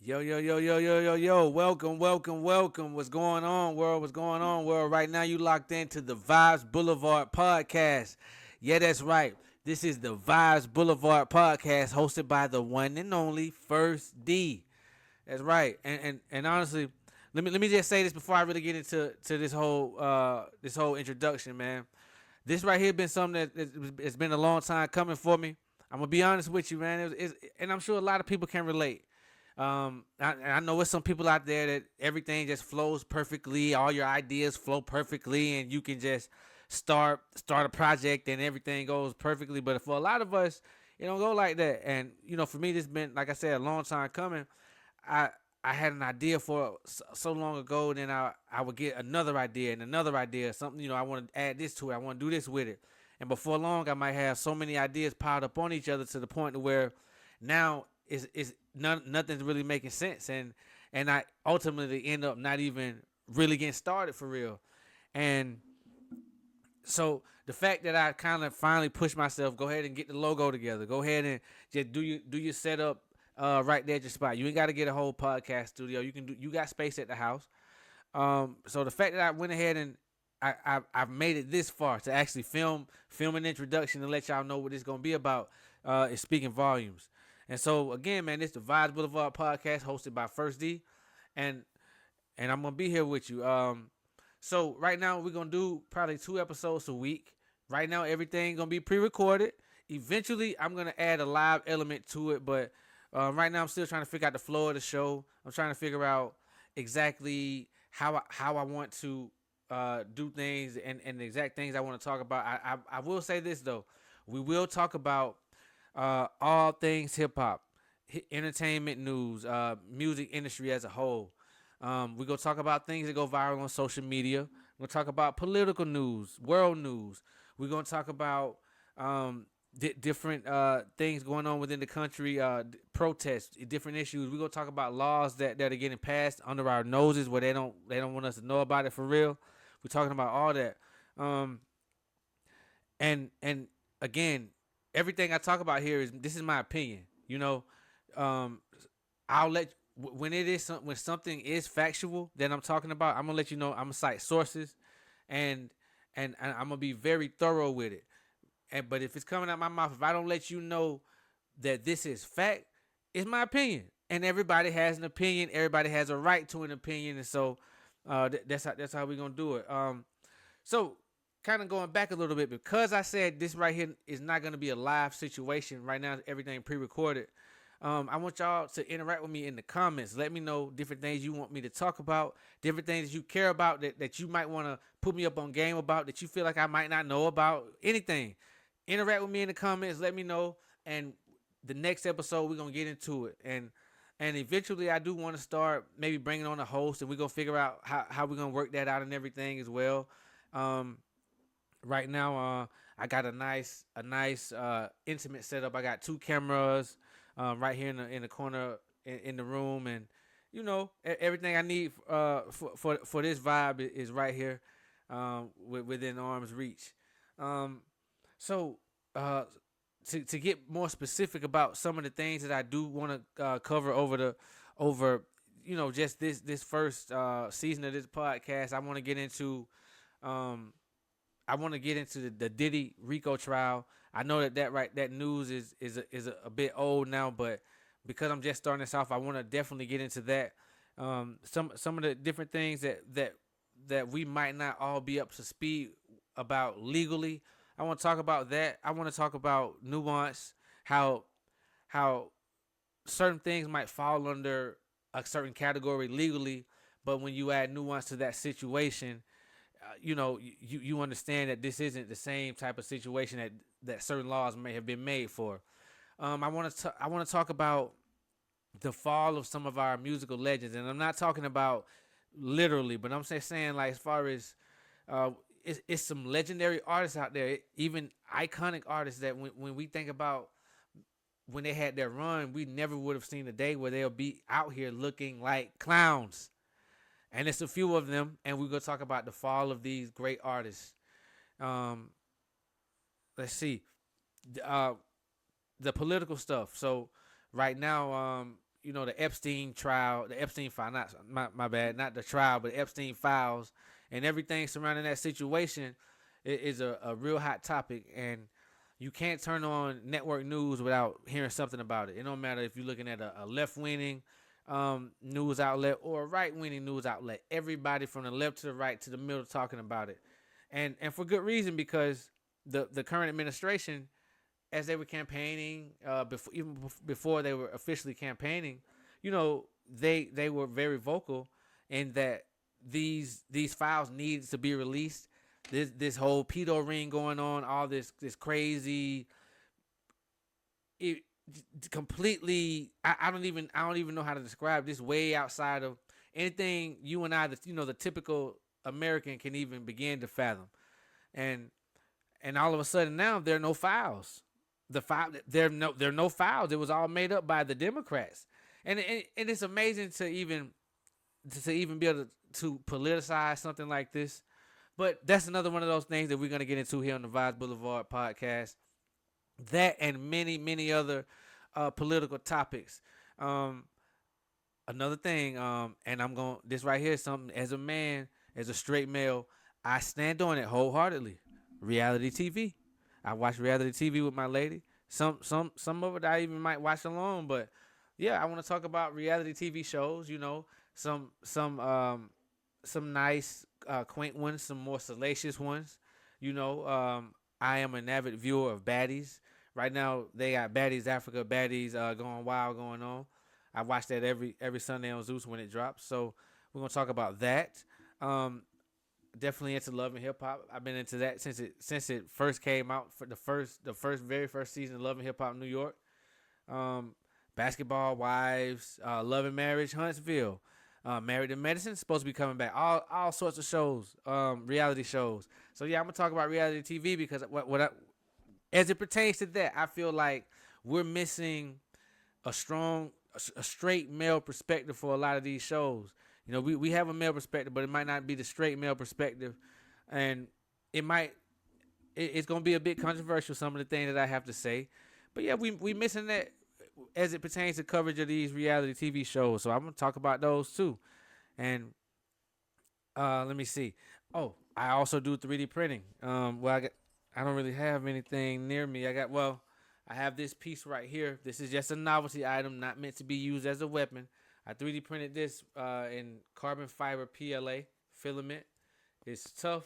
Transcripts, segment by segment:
Yo, yo, yo, yo, yo, yo, yo. Welcome, welcome, welcome. What's going on, world? What's going on, world? Right now, you locked into the Vibes Boulevard Podcast. Yeah, that's right. This is the Vibes Boulevard Podcast hosted by the one and only First D. That's right. And honestly, let me just say this before I really get into this whole introduction, man. This right here been something that it's been a long time coming for me. I'm gonna be honest with you, man. And I'm sure a lot of people can relate. I know there's some people out there that everything just flows perfectly. All your ideas flow perfectly, and you can just start a project and everything goes perfectly. But for a lot of us, it don't go like that. And for me, this been like I said, a long time coming. I I had an idea for so long ago, then I would get another idea and another idea, something I want to add this to it, I want to do this with it, and before long I might have so many ideas piled up on each other to the point to where now nothing's really making sense, and I ultimately end up not even really getting started for real, and so the fact that I kind of finally pushed myself, go ahead and get the logo together. Go ahead and just do your setup right there at your spot. You ain't got to get a whole podcast studio. You got space at the house. So the fact that I went ahead and I've made it this far to actually film an introduction and let y'all know what it's gonna be about is speaking volumes. And so again, man, this is the Vibes Boulevard podcast hosted by First D, and I'm gonna be here with you. So right now we're gonna do probably 2 episodes a week. Right now everything gonna be pre-recorded. Eventually I'm gonna add a live element to it, but right now I'm still trying to figure out the flow of the show. I'm trying to figure out exactly how I want to do things and the exact things I want to talk about. I will say this though, we will talk about all things hip hop, entertainment news, music industry as a whole. We're going to talk about things that go viral on social media. We're going to talk about political news, world news. We're going to talk about different things going on within the country, protests, different issues. We're going to talk about laws that are getting passed under our noses where they don't want us to know about it for real. We're talking about all that. Um, and again, everything I talk about here is this is my opinion. Um, I'll let when when something is factual that I'm talking about, I'm gonna let you know. I'm gonna cite sources, and I'm gonna be very thorough with it. And but if it's coming out my mouth, if I don't let you know that this is fact, it's my opinion. And everybody has an opinion. Everybody has a right to an opinion, and so that's how we're gonna do it. So kind of going back a little bit because I said this right here is not gonna be a live situation right now. Everything pre-recorded. I want y'all to interact with me in the comments. Let me know different things you want me to talk about, different things you care about that you might want to put me up on game about, that you feel like I might not know about, anything. Interact with me in the comments. Let me know. And the next episode, we're going to get into it. And eventually, I do want to start maybe bringing on a host, and we're going to figure out how we're going to work that out and everything as well. Um, right now, I got a nice intimate setup. I got 2 cameras right here in the corner in the room, and everything I need for this vibe is right here, within arm's reach. Um, so to get more specific about some of the things that I do want to cover over just this first season of this podcast, um, I want to get into the Diddy Rico trial. I know that news is a bit old now, but because I'm just starting this off, I want to definitely get into that. Some of the different things that we might not all be up to speed about legally. I want to talk about that. I want to talk about nuance, how certain things might fall under a certain category legally, but when you add nuance to that situation, you understand that this isn't the same type of situation that certain laws may have been made for. I want to talk about the fall of some of our musical legends, and I'm not talking about literally, but I'm saying like as far as uh, it's some legendary artists out there, even iconic artists that when we think about when they had their run, we never would have seen a day where they'll be out here looking like clowns. And it's a few of them, and we're gonna talk about the fall of these great artists. Um, let's see, uh, the political stuff. So right now, the Epstein trial, the Epstein file, not my bad, not the trial, but the Epstein files and everything surrounding that situation is a real hot topic. And you can't turn on network news without hearing something about it. It don't matter if you're looking at a left-winning news outlet or a right-winning news outlet. Everybody from the left to the right to the middle talking about it. And for good reason, because the current administration, as they were campaigning, before they were officially campaigning, they were very vocal in that these files needed to be released. This whole pedo ring going on, all this crazy, it completely. I don't even know how to describe this. Way outside of anything you and I, the typical American can even begin to fathom. And all of a sudden now there are no files. There are no files. It was all made up by the Democrats, and it's amazing to even be able to politicize something like this. But that's another one of those things that we're going to get into here on the Vibes Blvd Podcast. That and many, many other political topics. Another thing, and I'm going, this right here is something, as a man, as a straight male, I stand on it wholeheartedly. Reality TV. I watch reality TV with my lady. Some of it I even might watch alone. But yeah, I want to talk about reality TV shows. Some nice, quaint ones, some more salacious ones. I am an avid viewer of baddies. Right now, they got Baddies Africa, Baddies Going Wild going on. I watch that every Sunday on Zeus when it drops. So we're gonna talk about that. Definitely into Love and Hip Hop. I've been into that since it first came out for the very first season of Love and Hip Hop New York. Basketball Wives, Love and Marriage, Huntsville. Married to Medicine supposed to be coming back. All sorts of shows, reality shows. So yeah, I'm gonna talk about reality TV because as it pertains to that, I feel like we're missing a straight male perspective for a lot of these shows. We have a male perspective, but it might not be the straight male perspective, and it's gonna be a bit controversial, some of the things that I have to say. But yeah, we missing that as it pertains to coverage of these reality TV shows. So I'm gonna talk about those too. And let me see. Oh, I also do 3D printing. I don't really have anything near me. I have this piece right here. This is just a novelty item, not meant to be used as a weapon. I 3D printed this in carbon fiber PLA filament. It's tough.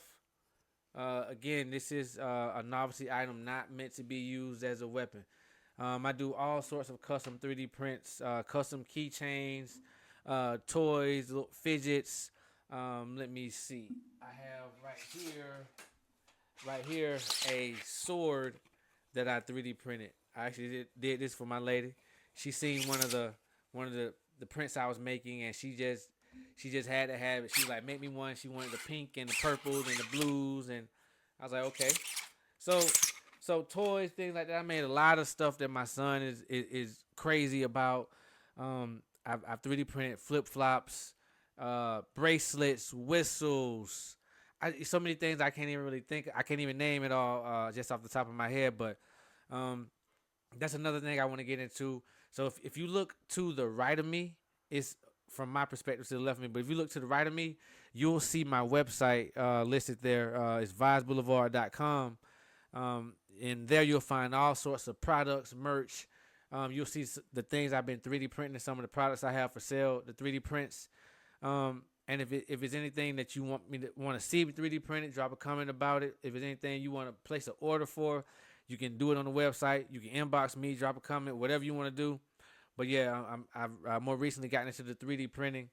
Again, this is a novelty item, not meant to be used as a weapon. I do all sorts of custom 3D prints, custom keychains, toys, little fidgets. Let me see. I have right here, a sword that I 3D printed. I actually did this for my lady. She seen one of the prints I was making, and she just had to have it. She was like, make me one. She wanted the pink and the purples and the blues, and I was like, okay. So toys, things like that. I made a lot of stuff that my son is crazy about. I've 3D printed flip flops, bracelets, whistles. So many things I can't even really think. I can't even name it all just off the top of my head. But that's another thing I want to get into. So if you look to the right of me, it's from my perspective to the left of me. But if you look to the right of me, you'll see my website listed there. It's vibesblvd.com. And there you'll find all sorts of products, merch. You'll see the things I've been 3D printing, some of the products I have for sale, the 3D prints. And if it's anything that you want to see 3D printed, drop a comment about it. If it's anything you want to place an order for, you can do it on the website. You can inbox me, drop a comment, whatever you want to do. But yeah, I've more recently gotten into the 3D printing,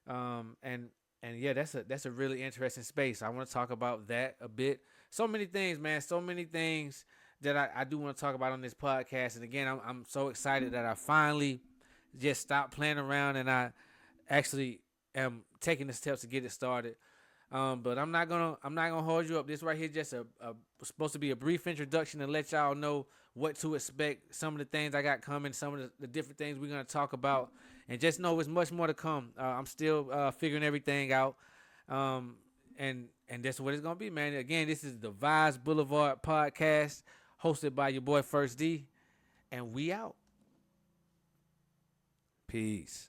and yeah, that's a really interesting space. I want to talk about that a bit. So many things, man. So many things that I do want to talk about on this podcast. And again, I'm so excited that I finally just stopped playing around and I actually am taking the steps to get it started. But I'm not gonna hold you up. This right here just supposed to be a brief introduction and let y'all know what to expect. Some of the things I got coming, some of the different things we're gonna talk about, and just know it's much more to come. I'm still figuring everything out. And that's what it's gonna be, man. Again, this is the Vibes Blvd Podcast, hosted by your boy First D, and we out. Peace.